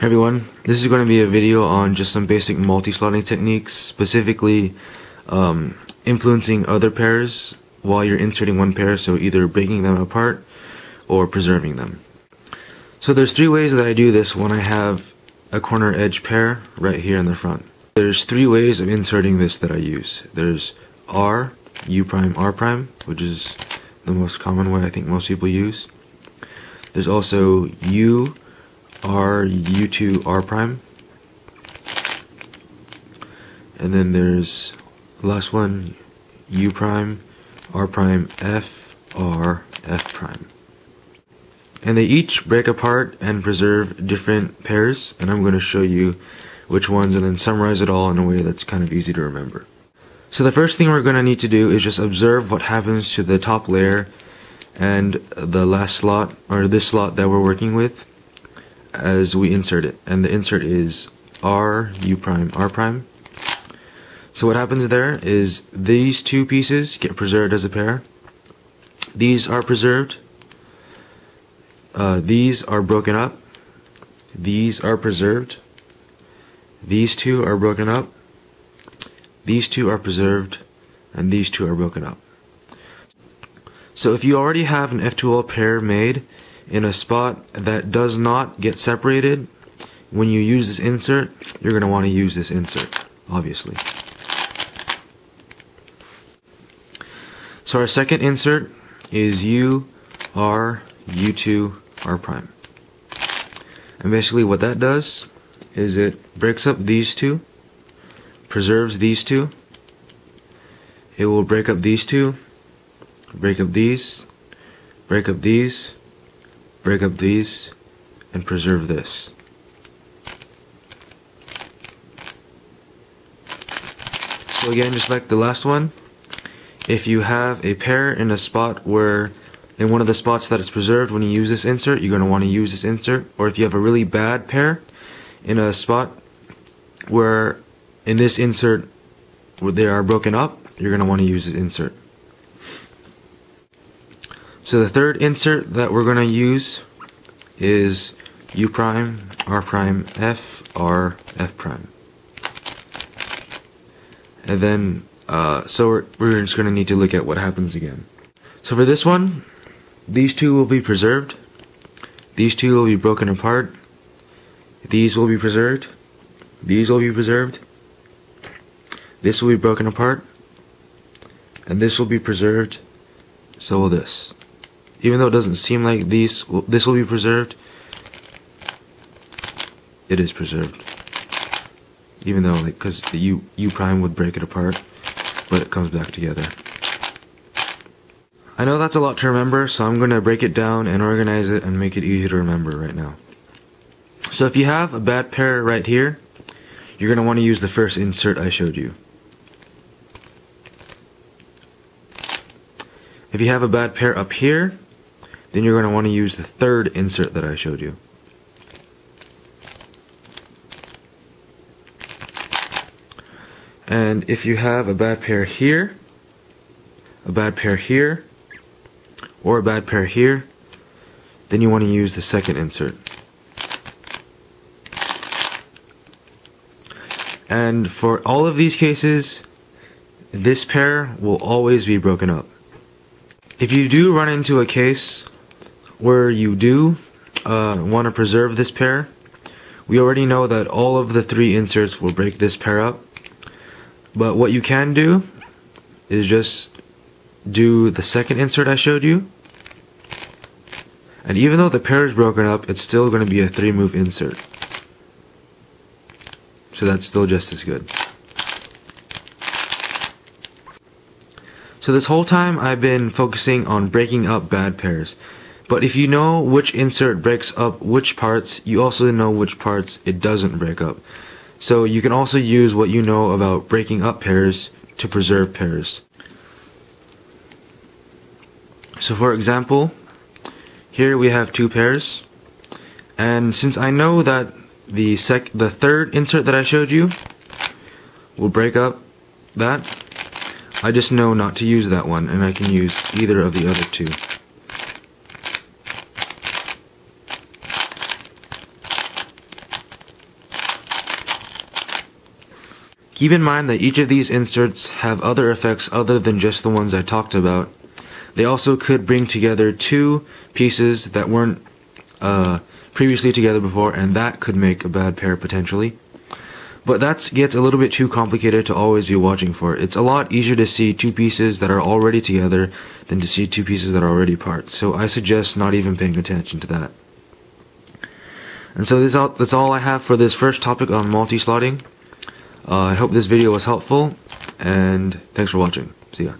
Hey everyone, this is going to be a video on just some basic multi-slotting techniques, specifically influencing other pairs while you're inserting one pair, so either breaking them apart or preserving them. So there's three ways that I do this when I have a corner edge pair right here in the front. There's three ways of inserting this that I use. There's R, U prime, R prime, which is the most common way I think most people use. There's also U, R, U2, R prime. And then there's the last one, U prime, R prime, F, R, F prime. And they each break apart and preserve different pairs, and I'm going to show you which ones and then summarize it all in a way that's kind of easy to remember. So the first thing we're going to need to do is just observe what happens to the top layer and the last slot, or this slot that we're working with, as we insert it. And the insert is R, U prime, R prime. So what happens there is these two pieces get preserved as a pair. These are preserved. These are broken up. These are preserved. These two are broken up. These two are preserved. And these two are broken up. So if you already have an F2L pair made in a spot that does not get separated, when you use this insert, you're going to want to use this insert, obviously. So our second insert is U, R, U2, R prime. And basically what that does is it breaks up these two, preserves these two. It will break up these two, break up these, break up these, break up these, and preserve this. So again, just like the last one, if you have a pair in a spot where, in one of the spots that is preserved when you use this insert, you're going to want to use this insert. Or if you have a really bad pair in a spot where in this insert where they are broken up, you're going to want to use this insert. So the third insert that we're going to use is U prime, R prime, F, R, F prime. And then, so we're just going to need to look at what happens again. So for this one, these two will be preserved. These two will be broken apart. These will be preserved. These will be preserved. This will be broken apart. And this will be preserved. So will this. Even though it doesn't seem like this will be preserved, it is preserved. Even though, like, because the U prime would break it apart, but it comes back together. I know that's a lot to remember, so I'm going to break it down and organize it and make it easy to remember right now. So if you have a bad pair right here, you're going to want to use the first insert I showed you. If you have a bad pair up here, then you're going to want to use the third insert that I showed you. And if you have a bad pair here, a bad pair here, or a bad pair here, then you want to use the second insert. And for all of these cases, this pair will always be broken up. If you do run into a case where you do want to preserve this pair, we already know that all of the three inserts will break this pair up. But what you can do is just do the second insert I showed you. And even though the pair is broken up, it's still going to be a 3-move insert. So that's still just as good. So this whole time I've been focusing on breaking up bad pairs. But if you know which insert breaks up which parts, you also know which parts it doesn't break up. So you can also use what you know about breaking up pairs to preserve pairs. So for example, here we have two pairs. And since I know that the third insert that I showed you will break up that, I just know not to use that one, and I can use either of the other two. Keep in mind that each of these inserts have other effects other than just the ones I talked about. They also could bring together two pieces that weren't previously together before, and that could make a bad pair potentially. But that gets a little bit too complicated to always be watching for. It's a lot easier to see two pieces that are already together than to see two pieces that are already apart. So I suggest not even paying attention to that. And so that's all I have for this first topic on multi-slotting. I hope this video was helpful, and thanks for watching. See ya.